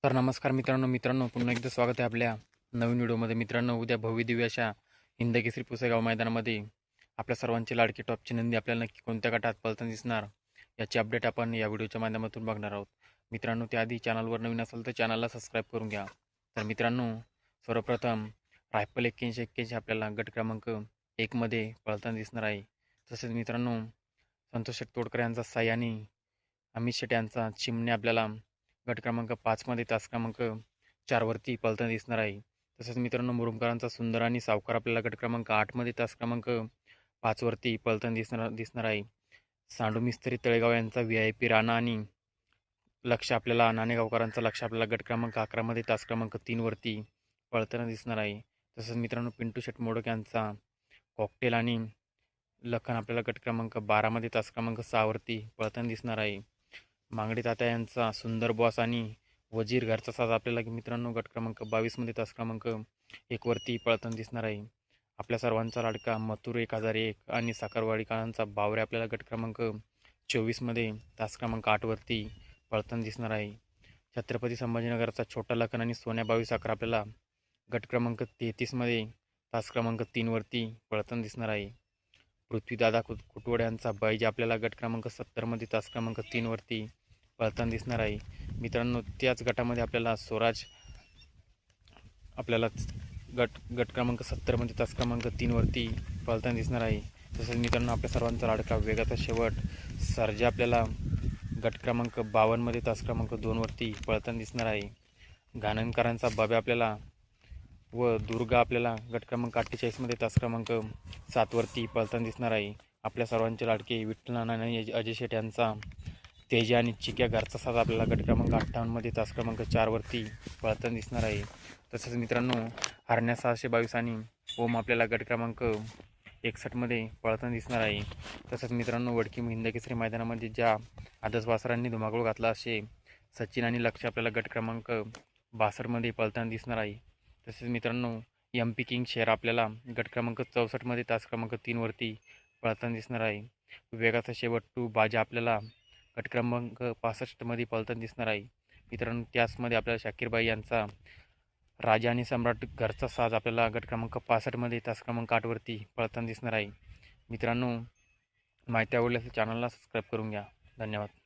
तर नमस्कार मित्रांनो पुन्हा एकदा स्वागत आहे आपल्या नवीन व्हिडिओमध्ये. मित्रांनो, उद्या भव्यदिव्य अशा हिंदकेसरी पुसेगाव मैदानामध्ये आपल्या सर्वांची लाडकी टॉपची नंदी आपल्याला नक्की कोणत्या गटात पळताना दिसणार याची अपडेट आपण या व्हिडिओच्या माध्यमातून बघणार आहोत. मित्रांनो, त्याआधी चॅनलवर नवीन असेल तर चॅनलला सबस्क्राईब करून घ्या. तर मित्रांनो, सर्वप्रथम रायफल 8181 आपल्याला गट क्रमांक 1मध्ये पळताना दिसणार आहे. तसेच मित्रांनो, संतोष शेठ तोडकर यांचा साई आणि अमित शेट यांचा चिमणे आपल्याला गट क्रमांक 5मध्ये तास क्रमांक 4वरती पळताना दिसणार आहे. तसेच मित्रांनो, मुरुमकरांचा सुंदर आणि सावकार आपल्याला गट क्रमांक 8मध्ये तास क्रमांक 5वरती पळताना दिसणार आहे. सांडू मिस्त्री तळेगाव यांचा VIP राणा आणि लक्ष आपल्याला नाणेगावकरांचा लक्ष आपल्याला गट क्रमांक 11मध्ये तास क्रमांक 3वरती पळताना दिसणार आहे. तसंच मित्रांनो, पिंटू शेट मोडक यांचा कॉकटेल आणि लखन आपल्याला गट क्रमांक 12मध्ये तास क्रमांक 6वरती पळताना दिसणार आहे. मांगडे तात्या यांचा सुंदर बॉस आणि वजीर घरचा साज आपल्याला मित्रांनो गट क्रमांक 22मध्ये तास क्रमांक 1वरती पळताना दिसणार आहे. आपल्या सर्वांचा लाडका मथुर 1001 आणि साखरवाडीकरांचा बावरे आपल्याला गट क्रमांक 24मध्ये तास क्रमांक 8वरती पळताना दिसणार आहे. छत्रपती संभाजीनगरचा छोटा लखन आणि सोन्या 22 अकरा आपल्याला गट क्रमांक 33मध्ये तास क्रमांक 3वरती पळताना दिसणार आहे. पृथ्वीदादा कुटवड यांचा बैज आपल्याला गट क्रमांक 70मध्ये तास क्रमांक 3वरती पळताना दिसणार आहे. मित्रांनो, त्याच गटामध्ये आपल्याला स्वराज आपल्याला गट क्रमांक 70मध्ये तास क्रमांक 3वरती पळताना दिसणार आहे. तसेच मित्रांनो, आपल्या सर्वांचा लाडका वेगाचा शेवट सर्जा आपल्याला गट क्रमांक 52मध्ये तास क्रमांक 2वरती पळताना दिसणार आहे. घाणनकरांचा बाब्या आपल्याला व दुर्गा आपल्याला गट क्रमांक 48मध्ये तास क्रमांक 7वरती पळताना दिसणार आहे. आपल्या सर्वांचे लाडके विठ्ठल नाना आणि अजय शेठ यांचा तेजा आणि चिक्या घरचा साज आपल्याला गट क्रमांक 58मध्ये तास क्रमांक 4वरती पळताना दिसणार आहे. तसंच मित्रांनो, हरण्या 622 आणि ओम आपल्याला गट क्रमांक 61मध्ये पळताना दिसणार आहे. तसंच मित्रांनो, वडकी हिंदकेसरी मैदानामध्ये ज्या आदर्श वासरांनी धुमाकूळ घातला असे सचिन आणि लक्ष आपल्याला गट क्रमांक 62मध्ये पळताना दिसणार आहे. तसेच मित्रांनो, MP किंग शेअर आपल्याला गट क्रमांक 64मध्ये तास क्रमांक 3वरती पळताना दिसणार आहे. वेगाचा शेवट टू बाजा आपल्याला गट क्रमांक 65मध्ये पळताना दिसणार आहे. मित्रांनो, त्याचमध्ये आपल्याला शाकीरबाई यांचा राजा आणि सम्राट घरचा साज आपल्याला गट क्रमांक 65मध्ये तास क्रमांक 8वरती पळताना दिसणार आहे. मित्रांनो, माहिती आवडल्यास चॅनलला सबस्क्राईब करून घ्या. धन्यवाद.